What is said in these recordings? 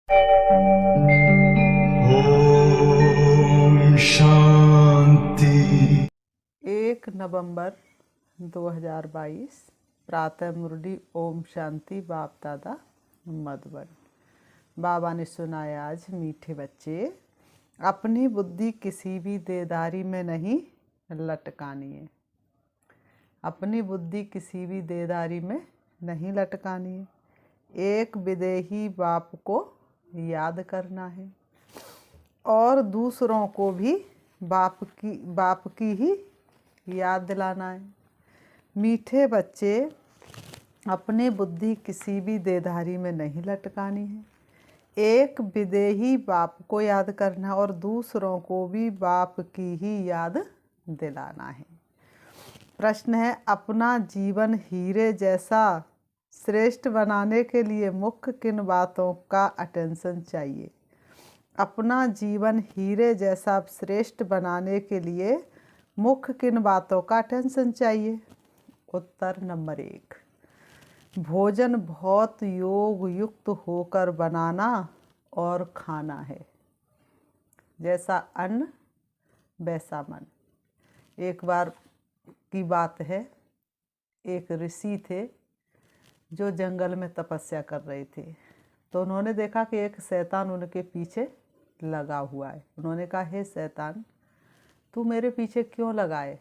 ओम शांति। 1 नवंबर 2022 प्रातः मुरली ओम शांति बाप दादा मधुबन। बाबा ने सुनाया आज मीठे बच्चे, अपनी बुद्धि किसी भी देदारी में नहीं लटकानी है। अपनी बुद्धि किसी भी देदारी में नहीं लटकानी है। एक विदेही बाप को याद करना है और दूसरों को भी बाप की ही याद दिलाना है। मीठे बच्चे, अपनी बुद्धि किसी भी देदारी में नहीं लटकानी है। एक विदेही बाप को याद करना और दूसरों को भी बाप की ही याद दिलाना है। प्रश्न है, अपना जीवन हीरे जैसा श्रेष्ठ बनाने के लिए मुख्य किन बातों का अटेंशन चाहिए? अपना जीवन हीरे जैसा श्रेष्ठ बनाने के लिए मुख्य किन बातों का अटेंशन चाहिए? उत्तर नंबर 1, भोजन बहुत योग युक्त होकर बनाना और खाना है। जैसा अन्न वैसा मन। एक बार की बात है, एक ऋषि थे जो जंगल में तपस्या कर रहे थे। तो उन्होंने देखा कि एक शैतान उनके पीछे लगा हुआ है। उन्होंने कहा, हे शैतान, तू मेरे पीछे क्यों लगा है?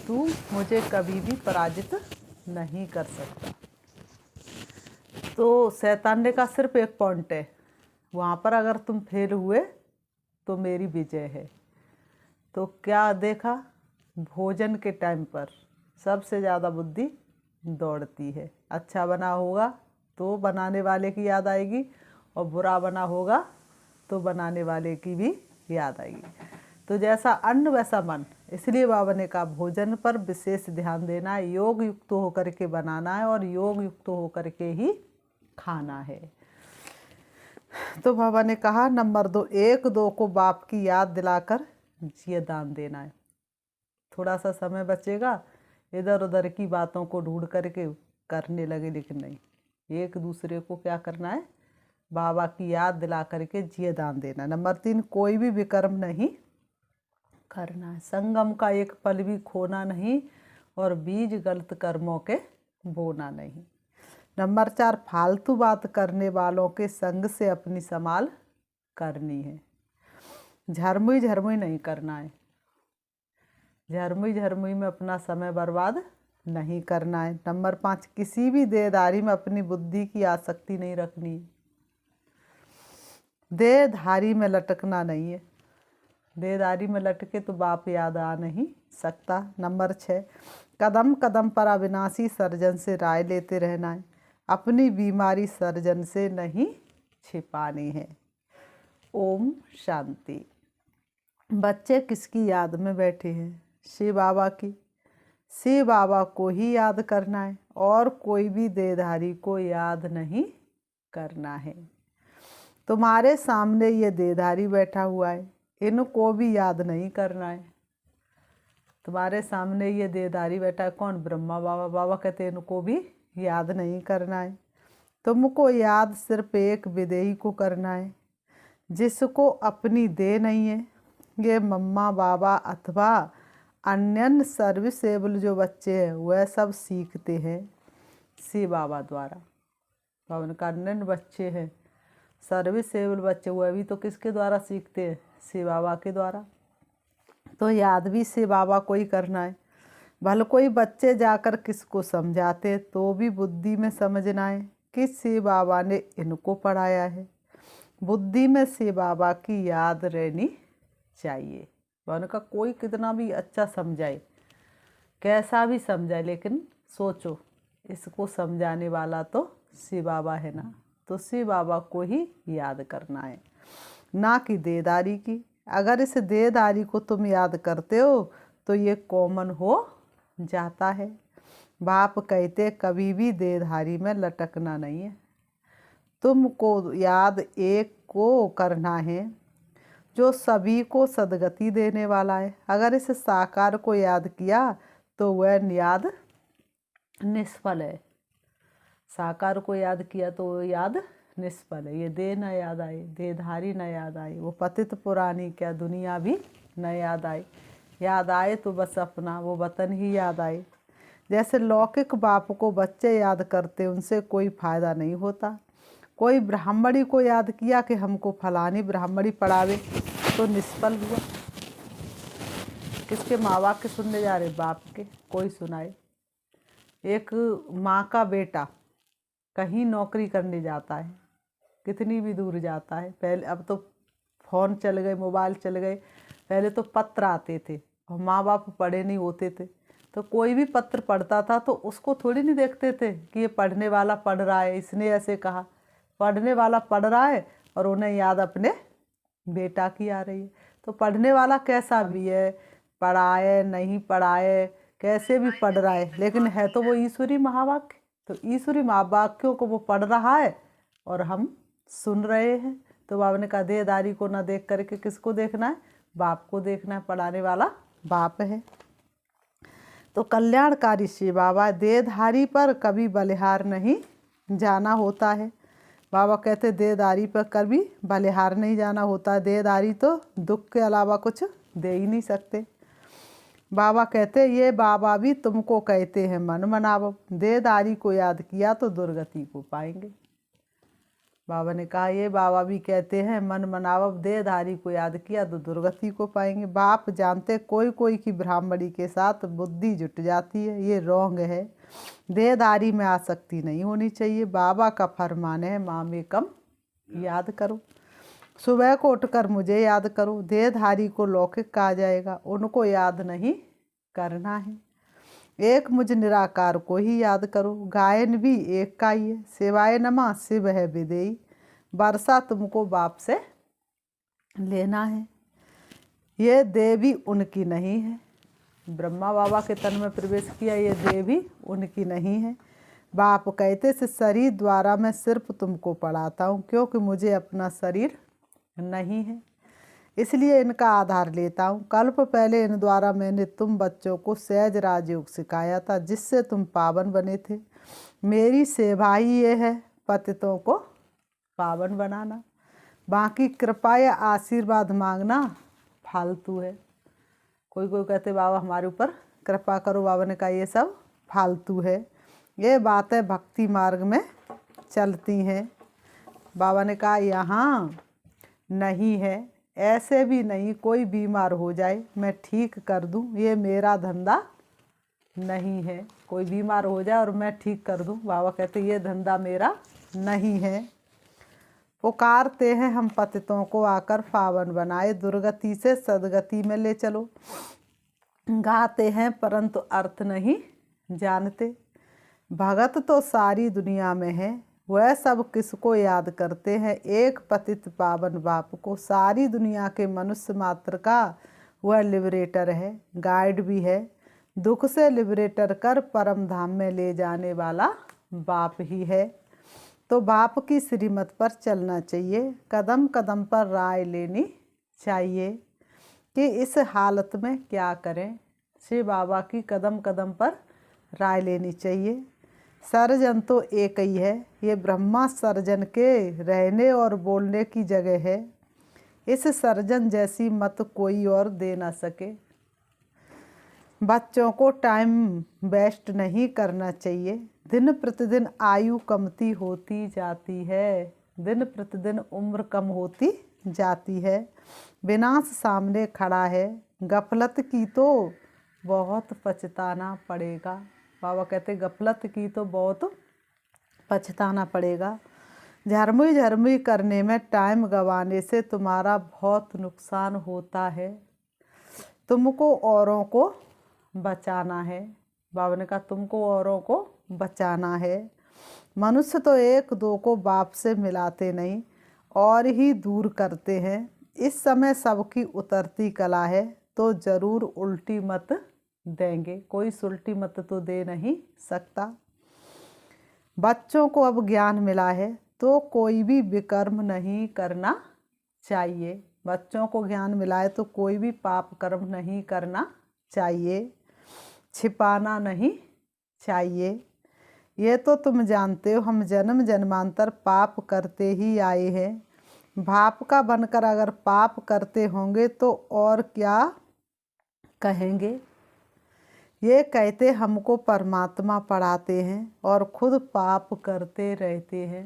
तू मुझे कभी भी पराजित नहीं कर सकता। तो शैतान ने कहा, सिर्फ एक पॉइंट है, वहाँ पर अगर तुम फेल हुए तो मेरी विजय है। तो क्या देखा, भोजन के टाइम पर सबसे ज़्यादा बुद्धि दौड़ती है। अच्छा बना होगा तो बनाने वाले की याद आएगी, और बुरा बना होगा तो बनाने वाले की भी याद आएगी। तो जैसा अन्न वैसा मन। इसलिए बाबा ने कहा, भोजन पर विशेष ध्यान देना है, योग युक्त होकर के बनाना है और योग युक्त होकर के ही खाना है। तो बाबा ने कहा, नंबर 2, 1-2 को बाप की याद दिलाकर जिये दान देना है। थोड़ा सा समय बचेगा, इधर उधर की बातों को ढूंढ करके करने लगे, लेकिन नहीं, एक दूसरे को क्या करना है? बाबा की याद दिला करके जिये दान देना। नंबर 3, कोई भी विकर्म नहीं करना है। संगम का एक पल भी खोना नहीं और बीज गलत कर्मों के बोना नहीं। नंबर 4, फालतू बात करने वालों के संग से अपनी संभाल करनी है। झरमुई झरमुई नहीं करना है। झरमुई झरमुई में अपना समय बर्बाद नहीं करना है। नंबर 5, किसी भी देहधारी में अपनी बुद्धि की आसक्ति नहीं रखनी है। देहधारी में लटकना नहीं है। देहधारी में लटके तो बाप याद आ नहीं सकता। नंबर 6, कदम कदम पर अविनाशी सर्जन से राय लेते रहना है। अपनी बीमारी सर्जन से नहीं छिपानी है। ओम शांति। बच्चे किसकी याद में बैठे हैं? शिव बाबा की। शिव बाबा को ही याद करना है और कोई भी देहधारी को याद नहीं करना है। तुम्हारे सामने ये देहधारी बैठा हुआ है, इनको भी याद नहीं करना है। तुम्हारे सामने ये देहधारी बैठा है, कौन? ब्रह्मा बाबा। बाबा कहते हैं इनको भी याद नहीं करना है। तुमको याद सिर्फ एक विदेही को करना है, जिसको अपनी देह नहीं है। ये मम्मा बाबा अथवा अन्य सर्विसेबल जो बच्चे हैं वह सब सीखते हैं शिव बाबा द्वारा। बाबा ने कहा, अन्य बच्चे हैं, सर्विसेबल बच्चे, वह भी तो किसके द्वारा सीखते हैं? शिव बाबा के द्वारा। तो याद भी शिव बाबा को ही करना है। भले कोई बच्चे जाकर किसको समझाते तो भी बुद्धि में समझना है कि शिव बाबा ने इनको पढ़ाया है। बुद्धि में शिव बाबा की याद रहनी चाहिए। बाबा का कोई कितना भी अच्छा समझाए, कैसा भी समझाए, लेकिन सोचो इसको समझाने वाला तो शिव बाबा है ना। तो शिव बाबा को ही याद करना है, ना कि देहधारी की। अगर इस देहधारी को तुम याद करते हो तो ये कॉमन हो जाता है। बाप कहते कभी भी देहधारी में लटकना नहीं है। तुमको याद एक को करना है जो सभी को सदगति देने वाला है। अगर इस साकार को याद किया तो वह याद निष्फल है। साकार को याद किया तो वो याद निष्फल है। ये देह न याद आए, देहधारी न याद आए, वो पतित पुरानी क्या दुनिया भी न याद आए। याद आए तो बस अपना वो वतन ही याद आए। जैसे लौकिक बाप को बच्चे याद करते, उनसे कोई फायदा नहीं होता। कोई ब्राह्मणी को याद किया कि हमको फलानी ब्राह्मणी पढ़ावे, तो निष्फल हुआ। किसके माँ बाप के सुनने जा रहे? बाप के। कोई सुनाए। एक माँ का बेटा कहीं नौकरी करने जाता है, कितनी भी दूर जाता है। पहले, अब तो फ़ोन चल गए, मोबाइल चल गए, पहले तो पत्र आते थे और माँ बाप पढ़े नहीं होते थे, तो कोई भी पत्र पढ़ता था तो उसको थोड़ी नहीं देखते थे कि ये पढ़ने वाला पढ़ रहा है, इसने ऐसे कहा। पढ़ने वाला पढ़ रहा है और उन्हें याद अपने बेटा की आ रही है। तो पढ़ने वाला कैसा भी है, पढ़ाए नहीं पढ़ाए, कैसे भी पढ़ रहा है, लेकिन है तो वो ईश्वरी महावाक्य। तो ईश्वरी महावाक्यों को वो पढ़ रहा है और हम सुन रहे हैं। तो बाबा ने कहा देहदारी को ना देख करके किसको देखना है? बाप को देखना है। पढ़ाने वाला बाप है। तो कल्याणकारी श्री बाबा, देहधारी पर कभी बलिहार नहीं जाना होता है। बाबा कहते देहदारी पर कभी बलिहार नहीं जाना होता। देहदारी तो दुख के अलावा कुछ दे ही नहीं सकते। बाबा कहते ये बाबा भी तुमको कहते हैं मन मनाव, देहदारी को याद किया तो दुर्गति को पाएंगे। बाबा ने कहा ये बाबा भी कहते हैं मन मनाव, देहधारी को याद किया तो दुर्गति को पाएंगे। बाप जानते कोई कोई की ब्राह्मणी के साथ बुद्धि जुट जाती है, ये रोंग है। देहधारी में आसक्ति नहीं होनी चाहिए। बाबा का फरमान है माम एकम याद करो, सुबह को उठकर मुझे याद करो। देहधारी को लौकिक कहा जाएगा, उनको याद नहीं करना है। एक मुझ निराकार को ही याद करो। गायन भी एक का ही है। शिवाय नमा शिव है विदेई, वर्षा तुमको बाप से लेना है। ये देवी उनकी नहीं है। ब्रह्मा बाबा के तन में प्रवेश किया, ये देवी उनकी नहीं है। बाप कहते से शरीर द्वारा मैं सिर्फ तुमको पढ़ाता हूँ, क्योंकि मुझे अपना शरीर नहीं है, इसलिए इनका आधार लेता हूँ। कल्प पहले इन द्वारा मैंने तुम बच्चों को सहज राजयोग सिखाया था, जिससे तुम पावन बने थे। मेरी सेवा ही ये है पतितों को पावन बनाना। बाकी कृपा या आशीर्वाद मांगना फालतू है। कोई कोई कहते बाबा हमारे ऊपर कृपा करो, बाबा ने कहा ये सब फालतू है। ये बातें भक्ति मार्ग में चलती हैं। बाबा ने कहा यहाँ नहीं है, ऐसे भी नहीं कोई बीमार हो जाए मैं ठीक कर दूं, ये मेरा धंधा नहीं है। कोई बीमार हो जाए और मैं ठीक कर दूं, बाबा कहते ये धंधा मेरा नहीं है। पुकारते हैं हम पतितों को आकर पावन बनाए, दुर्गति से सदगति में ले चलो। गाते हैं परंतु अर्थ नहीं जानते। भगत तो सारी दुनिया में है, वह सब किसको याद करते हैं? एक पतित पावन बाप को। सारी दुनिया के मनुष्य मात्र का वह लिबरेटर है, गाइड भी है। दुख से लिबरेटर कर परम धाम में ले जाने वाला बाप ही है। तो बाप की श्रीमत पर चलना चाहिए, कदम कदम पर राय लेनी चाहिए कि इस हालत में क्या करें। श्री बाबा की कदम कदम पर राय लेनी चाहिए। सर्जन तो एक ही है, ये ब्रह्मा सर्जन के रहने और बोलने की जगह है। इस सर्जन जैसी मत कोई और दे ना सके। बच्चों को टाइम वेस्ट नहीं करना चाहिए। दिन प्रतिदिन आयु कमती होती जाती है, दिन प्रतिदिन उम्र कम होती जाती है। विनाश सामने खड़ा है, गफलत की तो बहुत पछताना पड़ेगा। बाबा कहते गफलत की तो बहुत पछताना पड़ेगा। झरमुई झरमुई करने में टाइम गंवाने से तुम्हारा बहुत नुकसान होता है। तुमको औरों को बचाना है। बाबा ने कहा तुमको औरों को बचाना है। मनुष्य तो एक दो को बाप से मिलाते नहीं और ही दूर करते हैं। इस समय सबकी उतरती कला है, तो जरूर उल्टी मत देंगे। कोई उल्टी मत तो दे नहीं सकता। बच्चों को अब ज्ञान मिला है तो कोई भी विकर्म नहीं करना चाहिए। बच्चों को ज्ञान मिला है तो कोई भी पाप कर्म नहीं करना चाहिए, छिपाना नहीं चाहिए। ये तो तुम जानते हो हम जन्म जन्मांतर पाप करते ही आए हैं। भाप का बनकर अगर पाप करते होंगे तो और क्या कहेंगे। ये कहते हमको परमात्मा पढ़ाते हैं और खुद पाप करते रहते हैं।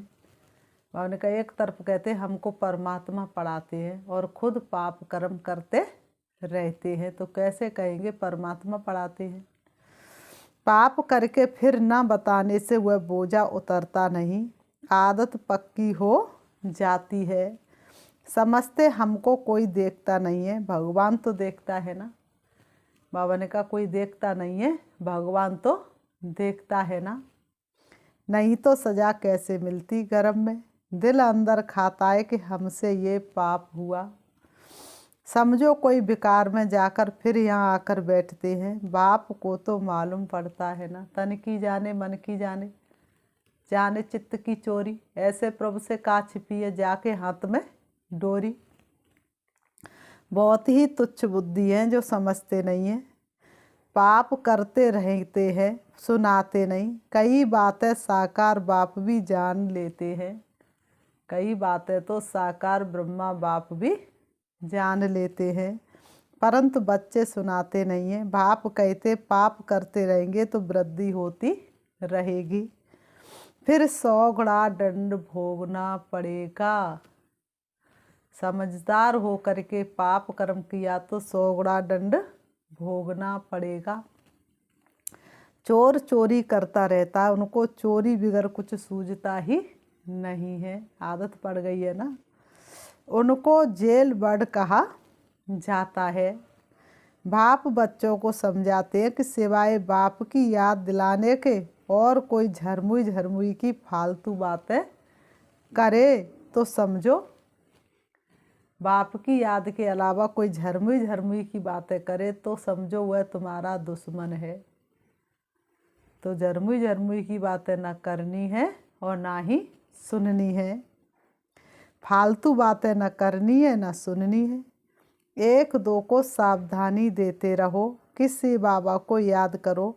उन्होंने कहा एक तरफ कहते हमको परमात्मा पढ़ाते हैं और खुद पाप कर्म करते रहते हैं, तो कैसे कहेंगे परमात्मा पढ़ाते हैं। पाप करके फिर ना बताने से वह बोझा उतरता नहीं, आदत पक्की हो जाती है। समझते हमको कोई देखता नहीं है, भगवान तो देखता है ना। बाबा ने कहा कोई देखता नहीं है, भगवान तो देखता है ना। नहीं तो सज़ा कैसे मिलती गर्म में। दिल अंदर खाता है कि हमसे ये पाप हुआ। समझो कोई विकार में जाकर फिर यहाँ आकर बैठते हैं। बाप को तो मालूम पड़ता है ना। तन की जाने मन की जाने, जाने चित्त की चोरी। ऐसे प्रभु से का छिपी है जाके हाथ में डोरी। बहुत ही तुच्छ बुद्धि हैं जो समझते नहीं हैं। पाप करते रहते हैं, सुनाते नहीं। कई बातें साकार बाप भी जान लेते हैं। कई बातें तो साकार ब्रह्मा बाप भी जान लेते हैं, परंतु बच्चे सुनाते नहीं हैं। बाप कहते पाप करते रहेंगे तो वृद्धि होती रहेगी, फिर 100 गुणा दंड भोगना पड़ेगा। समझदार हो करके पाप कर्म किया तो 100 गुणा दंड भोगना पड़ेगा। चोर चोरी करता रहता है, उनको चोरी बिगर कुछ सूझता ही नहीं है। आदत पड़ गई है ना। उनको जेल बर्ड कहा जाता है। बाप बच्चों को समझाते हैं कि सिवाय बाप की याद दिलाने के और कोई झरमुई झरमुई की फालतू बातें करे तो समझो। बाप की याद के अलावा कोई झरमुई झरमुई की बातें करे तो समझो वह तुम्हारा दुश्मन है। तो झरमुई झरमुई की बातें ना करनी है और ना ही सुननी है। फालतू बातें न करनी है न सुननी है। एक दो को सावधानी देते रहो। किसी बाबा को याद करो।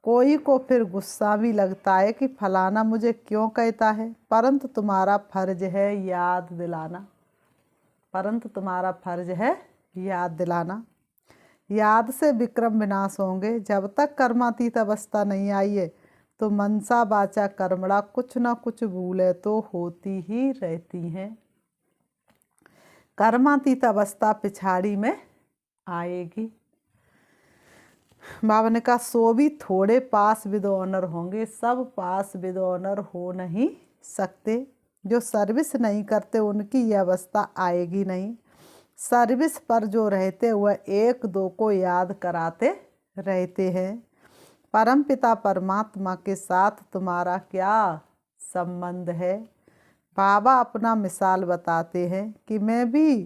कोई को फिर गुस्सा भी लगता है कि फलाना मुझे क्यों कहता है, परंतु तुम्हारा फर्ज है याद दिलाना। परंतु तुम्हारा फर्ज है याद दिलाना। याद से विक्रम विनाश होंगे। जब तक कर्मातीत अवस्था नहीं आई है तो मनसा वाचा कर्मणा कुछ ना कुछ भूलें तो होती ही रहती हैं। कर्मातीत अवस्था पिछाड़ी में आएगी। बाबा ने कहा सो भी थोड़े पास विद ऑनर होंगे, सब पास विद ऑनर हो नहीं सकते। जो सर्विस नहीं करते उनकी यह अवस्था आएगी नहीं। सर्विस पर जो रहते वह एक दो को याद कराते रहते हैं। परमपिता परमात्मा के साथ तुम्हारा क्या संबंध है। बाबा अपना मिसाल बताते हैं कि मैं भी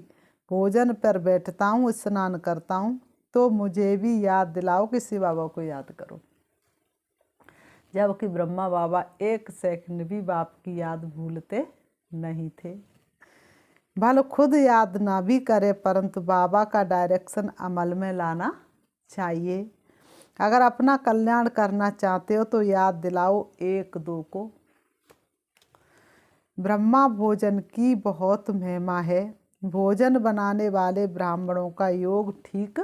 भोजन पर बैठता हूँ, स्नान करता हूँ, तो मुझे भी याद दिलाओ किसी बाबा को याद करो। जबकि ब्रह्मा बाबा एक सेकंड भी बाप की याद भूलते नहीं थे। भले खुद याद ना भी करे परंतु बाबा का डायरेक्शन अमल में लाना चाहिए। अगर अपना कल्याण करना चाहते हो तो याद दिलाओ एक दो को। ब्रह्मा भोजन की बहुत महिमा है। भोजन बनाने वाले ब्राह्मणों का योग ठीक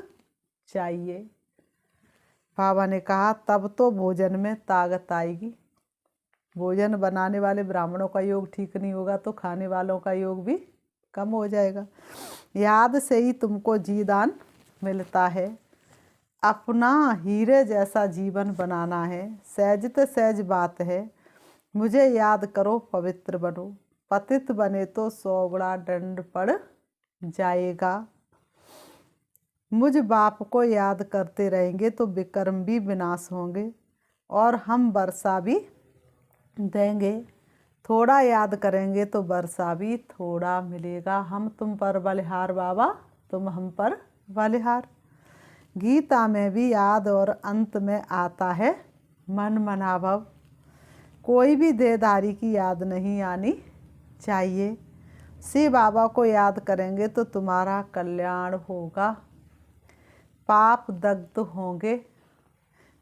चाहिए। बाबा ने कहा तब तो भोजन में ताकत आएगी। भोजन बनाने वाले ब्राह्मणों का योग ठीक नहीं होगा तो खाने वालों का योग भी कम हो जाएगा। याद से ही तुमको जीदान मिलता है। अपना हीरे जैसा जीवन बनाना है। सहज सहज बात है। मुझे याद करो पवित्र बनो। पतित बने तो 100 गुणा दंड पड़ जाएगा। मुझ बाप को याद करते रहेंगे तो विकर्म भी विनाश होंगे और हम वर्षा भी देंगे। थोड़ा याद करेंगे तो वर्षा भी थोड़ा मिलेगा। हम तुम पर बलिहार बाबा, तुम हम पर बलिहार। गीता में भी याद और अंत में आता है मन मनाभव। कोई भी देहधारी की याद नहीं आनी चाहिए। शिव बाबा को याद करेंगे तो तुम्हारा कल्याण होगा। पाप दग्ध होंगे।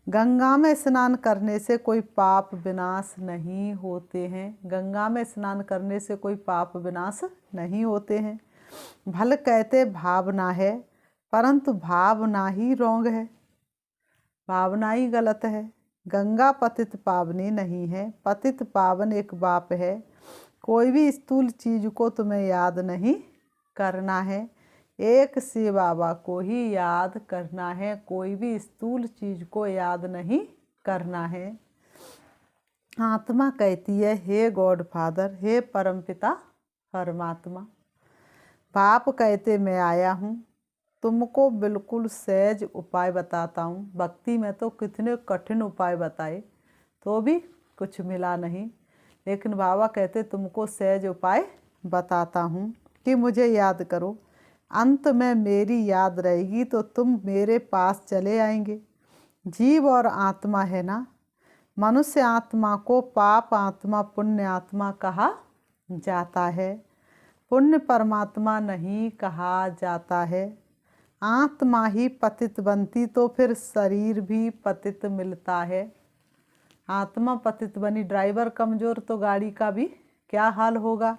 गंगा में स्नान करने से कोई पाप विनाश नहीं होते हैं। गंगा में स्नान करने से कोई पाप विनाश नहीं होते हैं। भल कहते भावना है, परंतु भावना ही रोंग है, भावना ही गलत है। गंगा पतित पावनी नहीं है, पतित पावन एक बाप है। कोई भी स्थूल चीज को तुम्हें याद नहीं करना है, एक शिव बाबा को ही याद करना है। कोई भी स्थूल चीज को याद नहीं करना है। आत्मा कहती है, हे गॉड फादर, हे परमपिता परमात्मा। बाप कहते मैं आया हूँ, तुमको बिल्कुल सहज उपाय बताता हूँ। भक्ति में तो कितने कठिन उपाय बताए तो भी कुछ मिला नहीं, लेकिन बाबा कहते तुमको सहज उपाय बताता हूँ कि मुझे याद करो। अंत में मेरी याद रहेगी तो तुम मेरे पास चले आएंगे। जीव और आत्मा है ना। मनुष्य आत्मा को पाप आत्मा पुण्य आत्मा कहा जाता है, पुण्य परमात्मा नहीं कहा जाता है। आत्मा ही पतित बनती तो फिर शरीर भी पतित मिलता है। आत्मा पतित बनी, ड्राइवर कमज़ोर तो गाड़ी का भी क्या हाल होगा।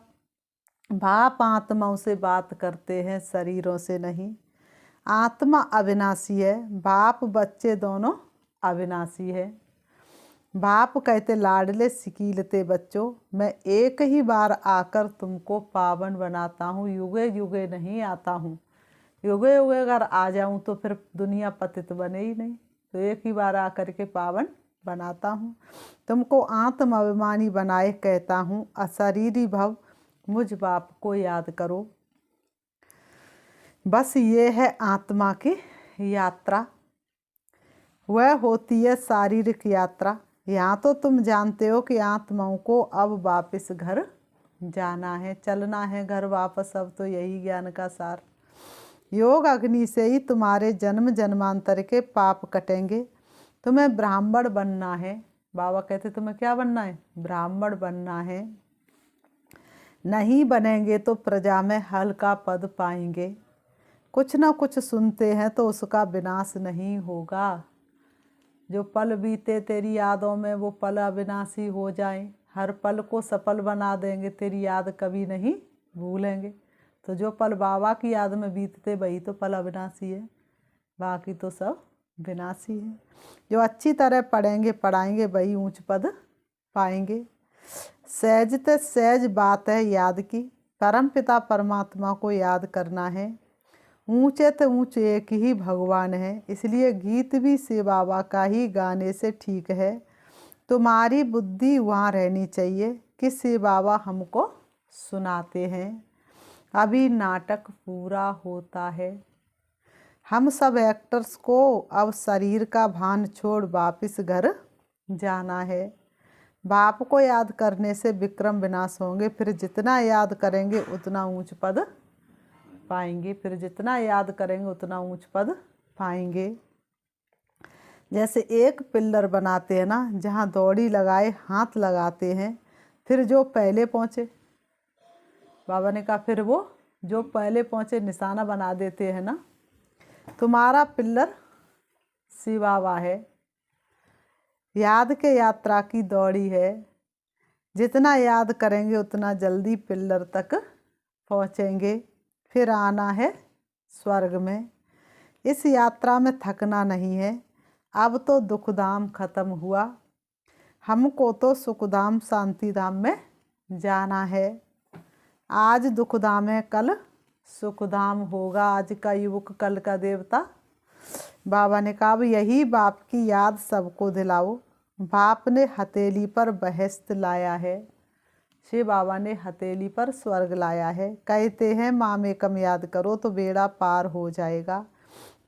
बाप आत्माओं से बात करते हैं, शरीरों से नहीं। आत्मा अविनाशी है, बाप बच्चे दोनों अविनाशी है। बाप कहते लाडले सिकीलते बच्चों, मैं एक ही बार आकर तुमको पावन बनाता हूँ, युगे युगे नहीं आता हूँ। युगे युगे अगर आ जाऊँ तो फिर दुनिया पतित बने ही नहीं, तो एक ही बार आकर के पावन बनाता हूँ। तुमको आत्म अभिमानी बनाए कहता हूँ, अशरीरी भव मुझ बाप को याद करो। बस ये है आत्मा की यात्रा, वह होती है शारीरिक यात्रा। यहाँ तो तुम जानते हो कि आत्माओं को अब वापस घर जाना है, चलना है घर वापस। अब तो यही ज्ञान का सार। योग अग्नि से ही तुम्हारे जन्म जन्मांतर के पाप कटेंगे। तुम्हें ब्राह्मण बनना है। बाबा कहते तुम्हें क्या बनना है? ब्राह्मण बनना है। नहीं बनेंगे तो प्रजा में हल्का पद पाएंगे। कुछ ना कुछ सुनते हैं तो उसका विनाश नहीं होगा। जो पल बीते तेरी यादों में वो पल अविनाशी हो जाएं, हर पल को सफल बना देंगे, तेरी याद कभी नहीं भूलेंगे। तो जो पल बाबा की याद में बीतते वही तो पल अविनाशी है, बाकी तो सब विनाशी है। जो अच्छी तरह पढ़ेंगे पढ़ाएंगे वही ऊंच पद पाएंगे। सहज ते सहज बात है याद की, परम पिता परमात्मा को याद करना है। ऊंचे तो ऊंचे एक ही भगवान है, इसलिए गीत भी शिव बाबा का ही गाने से ठीक है। तुम्हारी बुद्धि वहाँ रहनी चाहिए कि शिव बाबा हमको सुनाते हैं। अभी नाटक पूरा होता है। हम सब एक्टर्स को अब शरीर का भान छोड़ वापिस घर जाना है। बाप को याद करने से विक्रम विनाश होंगे, फिर जितना याद करेंगे उतना ऊंच पद पाएंगे। फिर जितना याद करेंगे उतना ऊंच पद पाएंगे। जैसे एक पिल्लर बनाते हैं ना, जहाँ दौड़ी लगाए हाथ लगाते हैं, फिर जो पहले पहुँचे, बाबा ने कहा फिर वो जो पहले पहुँचे निशाना बना देते हैं ना। तुम्हारा पिल्लर शिव बाबा है, याद के यात्रा की दौड़ी है। जितना याद करेंगे उतना जल्दी पिल्लर तक पहुँचेंगे। फिर आना है स्वर्ग में। इस यात्रा में थकना नहीं है। अब तो दुखधाम खत्म हुआ, हमको तो सुखधाम शांति धाम में जाना है। आज दुखधाम है, कल सुखधाम होगा। आज का युवक कल का देवता। बाबा ने कहा यही बाप की याद सबको दिलाओ। बाप ने हथेली पर बहश्त लाया है, शिव बाबा ने हथेली पर स्वर्ग लाया है। कहते हैं माँ में कम याद करो तो बेड़ा पार हो जाएगा।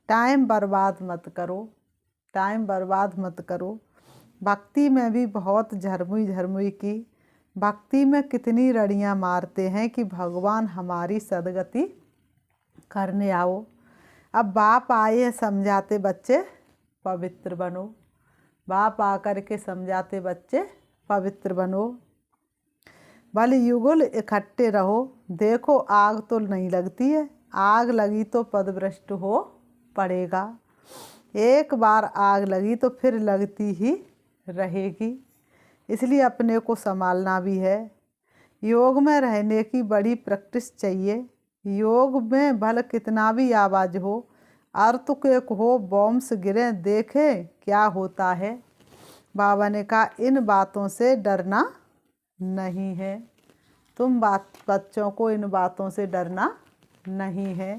टाइम बर्बाद मत करो, टाइम बर्बाद मत करो। भक्ति में भी बहुत झरमुई झरमुई की। भक्ति में कितनी रड़ियाँ मारते हैं कि भगवान हमारी सदगति करने आओ। अब बाप आए हैं समझाते बच्चे पवित्र बनो। बाप आकर के समझाते बच्चे पवित्र बनो। बल युगल इकट्ठे रहो। देखो आग तो नहीं लगती है, आग लगी तो पदभ्रष्ट हो पड़ेगा। एक बार आग लगी तो फिर लगती ही रहेगी, इसलिए अपने को संभालना भी है। योग में रहने की बड़ी प्रैक्टिस चाहिए। योग में भले कितना भी आवाज़ हो, अर्थक्वेक हो, बॉम्ब्स गिरे, देखें क्या होता है। बाबा ने कहा इन बातों से डरना नहीं है। तुम बच्चों को इन बातों से डरना नहीं है।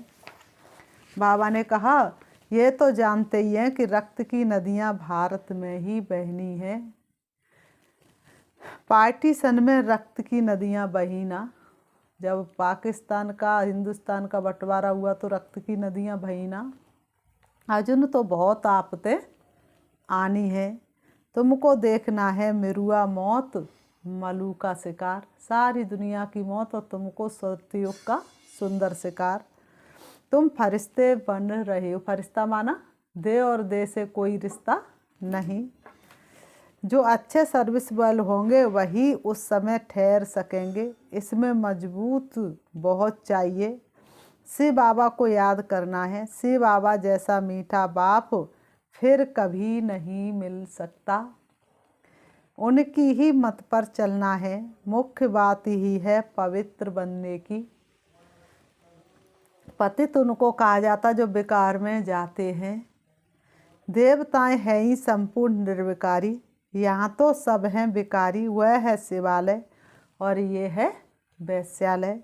बाबा ने कहा ये तो जानते ही हैं कि रक्त की नदियां भारत में ही बहनी हैं। पार्टीशन में रक्त की नदियां बही ना। जब पाकिस्तान का हिंदुस्तान का बंटवारा हुआ तो रक्त की नदियां बही ना। अर्जुन तो बहुत आपते आनी है। तुमको देखना है मिरुआ मौत, मलू का शिकार। सारी दुनिया की मौत और तुमको सतयुग का सुंदर शिकार। तुम फरिश्ते बन रहे हो। फरिश्ता माना दे और दे से कोई रिश्ता नहीं। जो अच्छे सर्विसेबल होंगे वही उस समय ठहर सकेंगे। इसमें मजबूत बहुत चाहिए। शिव बाबा को याद करना है। शिव बाबा जैसा मीठा बाप फिर कभी नहीं मिल सकता। उनकी ही मत पर चलना है। मुख्य बात ही है पवित्र बनने की। पतित उनको कहा जाता जो विकार में जाते हैं। देवताएं हैं ही संपूर्ण निर्विकारी। यहाँ तो सब हैं विकारी। वह है शिवालय और ये है वैश्यालय।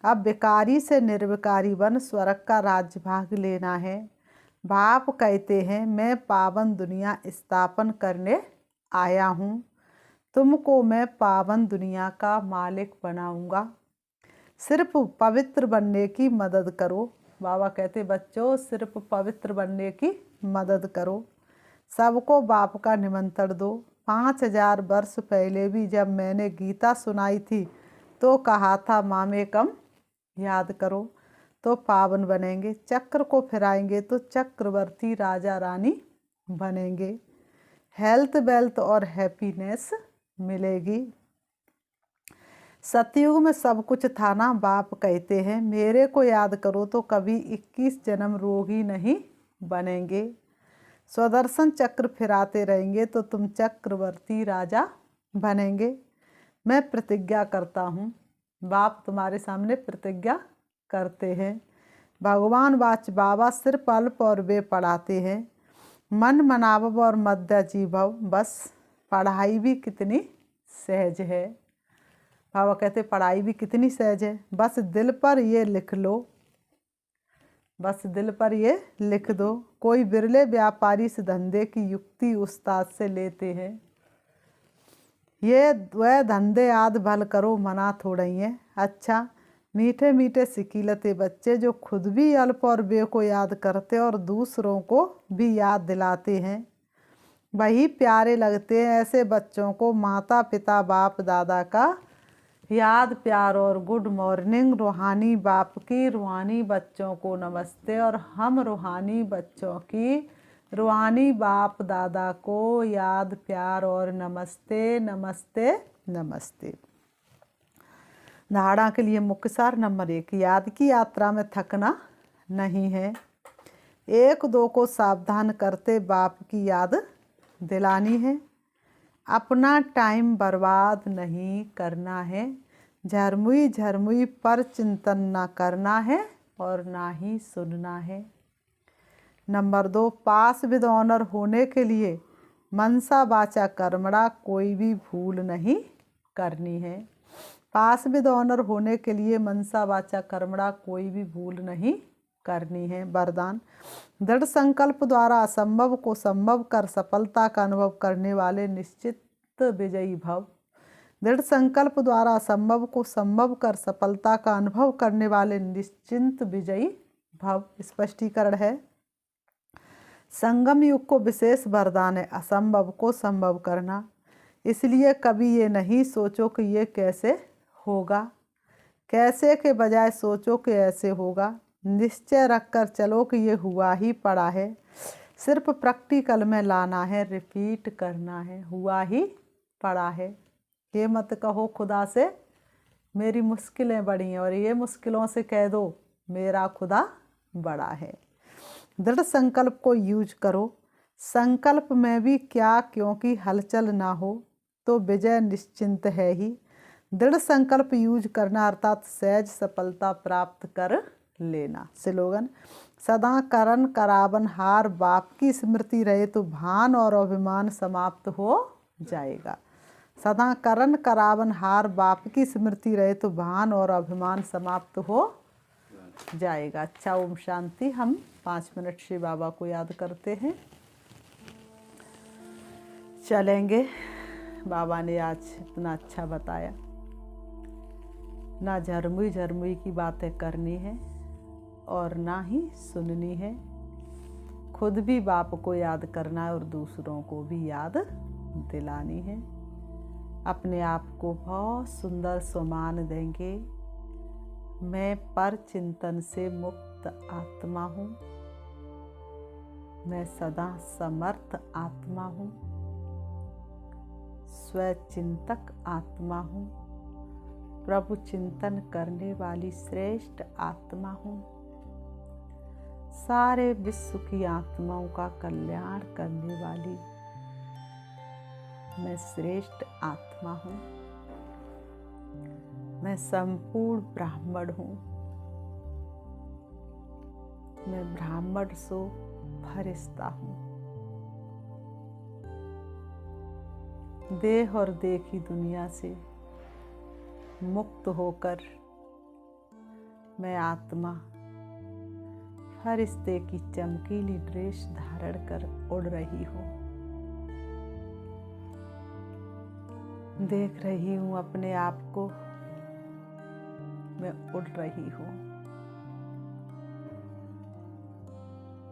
अब विकारी से निर्विकारी बन स्वर्ग का राज्य भाग लेना है। बाप कहते हैं मैं पावन दुनिया स्थापन करने आया हूँ। तुमको मैं पावन दुनिया का मालिक बनाऊंगा। सिर्फ पवित्र बनने की मदद करो। बाबा कहते बच्चों सिर्फ पवित्र बनने की मदद करो। सबको बाप का निमंत्रण दो। 5000 वर्ष पहले भी जब मैंने गीता सुनाई थी तो कहा था मामे कम याद करो तो पावन बनेंगे। चक्र को फिराएंगे तो चक्रवर्ती राजा रानी बनेंगे। हेल्थ वेल्थ और हैप्पीनेस मिलेगी। सतयुग में सब कुछ था ना। बाप कहते हैं मेरे को याद करो तो कभी 21 जन्म रोगी नहीं बनेंगे। स्वदर्शन चक्र फिराते रहेंगे तो तुम चक्रवर्ती राजा बनेंगे। मैं प्रतिज्ञा करता हूँ। बाप तुम्हारे सामने प्रतिज्ञा करते हैं। भगवान वाच बाबा सिर्फ अल्प और वे पढ़ाते हैं। मन मनावब और मध्य जीवव। बस पढ़ाई भी कितनी सहज है। बाबा कहते पढ़ाई भी कितनी सहज है। बस दिल पर ये लिख लो। बस दिल पर ये लिख दो। कोई बिरले व्यापारी इस धंधे की युक्ति उस्ताद से लेते हैं। ये वह धंधे आद भल करो मना थोड़ा ही है। अच्छा मीठे मीठे सिकीलते बच्चे जो खुद भी अल्प और बे को याद करते और दूसरों को भी याद दिलाते हैं वही प्यारे लगते हैं। ऐसे बच्चों को माता पिता बाप दादा का याद प्यार और गुड मॉर्निंग। रूहानी बाप की रूहानी बच्चों को नमस्ते और हम रूहानी बच्चों की रूहानी बाप दादा को याद प्यार और नमस्ते नमस्ते नमस्ते। धारणा के लिए मुख्य सार नंबर 1 याद की यात्रा में थकना नहीं है। 1-2 को सावधान करते बाप की याद दिलानी है। अपना टाइम बर्बाद नहीं करना है। झरमुई झरमुई पर चिंतन ना करना है और ना ही सुनना है। नंबर 2 पास विद ऑनर होने के लिए मनसा वाचा कर्मणा कोई भी भूल नहीं करनी है। पास विद ऑनर होने के लिए मनसा वाचा कर्मणा कोई भी भूल नहीं करनी है। वरदान दृढ़ संकल्प द्वारा असंभव को संभव कर सफलता का अनुभव करने वाले निश्चित विजयी भव। दृढ़ संकल्प द्वारा असंभव को संभव कर सफलता का अनुभव करने वाले निश्चिंत विजयी भव। स्पष्टीकरण है संगम युग को विशेष वरदान है असंभव को संभव करना। इसलिए कभी ये नहीं सोचो कि ये कैसे होगा। कैसे के बजाय सोचो कि ऐसे होगा। निश्चय रखकर चलो कि ये हुआ ही पड़ा है। सिर्फ प्रैक्टिकल में लाना है। रिपीट करना है। हुआ ही पड़ा है। ये मत कहो खुदा से मेरी मुश्किलें बड़ी हैं और ये मुश्किलों से कह दो मेरा खुदा बड़ा है। दृढ़ संकल्प को यूज करो। संकल्प में भी क्या, क्योंकि हलचल ना हो तो विजय निश्चिंत है ही। दृढ़ संकल्प यूज करना अर्थात सहज सफलता प्राप्त कर लेना। स्लोगन, सदा करन करावन हार, बाप की स्मृति रहे तो भान और अभिमान समाप्त हो जाएगा। सदा करन करावन हार, बाप की स्मृति रहे तो भान और अभिमान समाप्त हो जाएगा। अच्छा, ओम शांति। हम 5 मिनट से बाबा को याद करते हैं, चलेंगे। बाबा ने आज इतना अच्छा बताया, ना झरमुई झरमुई की बातें करनी है और ना ही सुननी है। खुद भी बाप को याद करना है और दूसरों को भी याद दिलानी है। अपने आप को बहुत सुंदर सम्मान देंगे। मैं पर चिंतन से मुक्त आत्मा हूँ, मैं सदा समर्थ आत्मा हूँ, स्वचिंतक आत्मा हूँ, प्रभु चिंतन करने वाली श्रेष्ठ आत्मा हूँ, सारे विश्व की आत्माओं का कल्याण करने वाली मैं श्रेष्ठ आत्मा हूँ, मैं संपूर्ण ब्राह्मण हूँ, मैं ब्राह्मण सो फरिश्ता हूँ। देह और देह की दुनिया से मुक्त होकर मैं आत्मा फरिश्ते की चमकीली ड्रेस धारण कर उड़ रही हूँ। देख रही हूँ अपने आप को, मैं उड़ रही हूँ।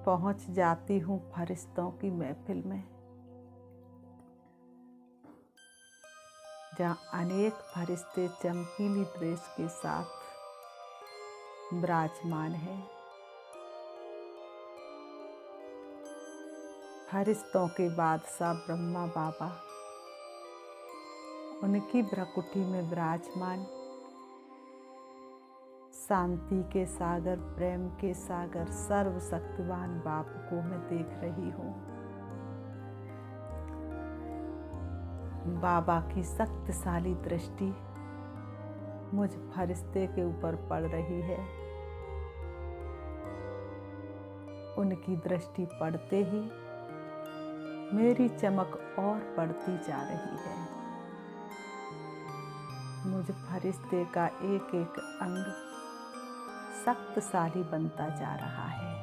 पहुँच जाती हूँ फरिश्तों की महफिल में, जहाँ अनेक फरिश्ते चमकीली ड्रेस के साथ विराजमान हैं। फरिश्तों के बादशाह ब्रह्मा बाबा उनकी भ्रकुटी में विराजमान शांति के सागर, प्रेम के सागर, सर्वशक्तिवान बाप को मैं देख रही हूँ। बाबा की शक्तिशाली दृष्टि मुझ फरिश्ते के ऊपर पड़ रही है। उनकी दृष्टि पड़ते ही मेरी चमक और बढ़ती जा रही है। मुझ फरिश्ते का एक एक अंग शक्तिशाली बनता जा रहा है।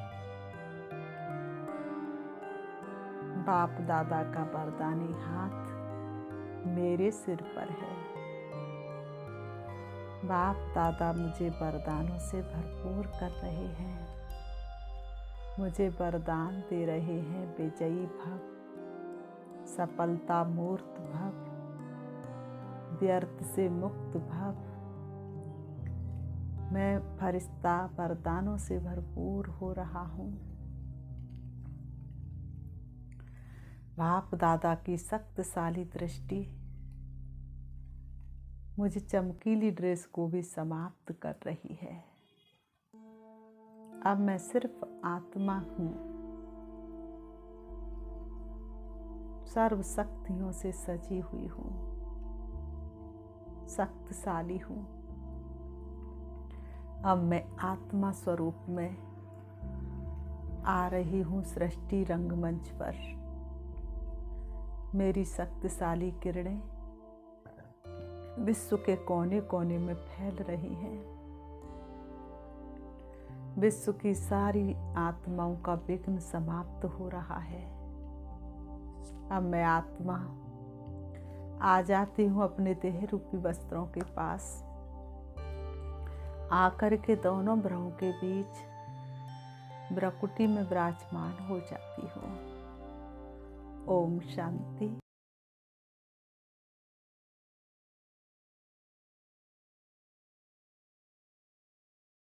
बाप दादा का वरदानी हाथ मेरे सिर पर है। बाप दादा मुझे वरदानों से भरपूर कर रहे हैं। मुझे वरदान दे रहे हैं विजयी भव, सफलता मूर्त भव, व्यर्थ से मुक्त भव। मैं फरिश्ता वरदानों से भरपूर हो रहा हूँ। बाप दादा की शक्तिशाली दृष्टि मुझे चमकीली ड्रेस को भी समाप्त कर रही है। अब मैं सिर्फ आत्मा हूँ, सर्व शक्तियों से सजी हुई हूँ, शक्तिशाली हूँ। अब मैं आत्मा स्वरूप में आ रही हूँ सृष्टि रंगमंच पर। मेरी शक्तिशाली किरणें विश्व के कोने कोने में फैल रही हैं। विश्व की सारी आत्माओं का विघ्न समाप्त हो रहा है। अब मैं आत्मा आ जाती हूँ अपने देह रूपी वस्त्रों के पास, आकर के दोनों भ्रुओं के बीच भ्रकुटी में विराजमान हो जाती हूँ। ओम शांति।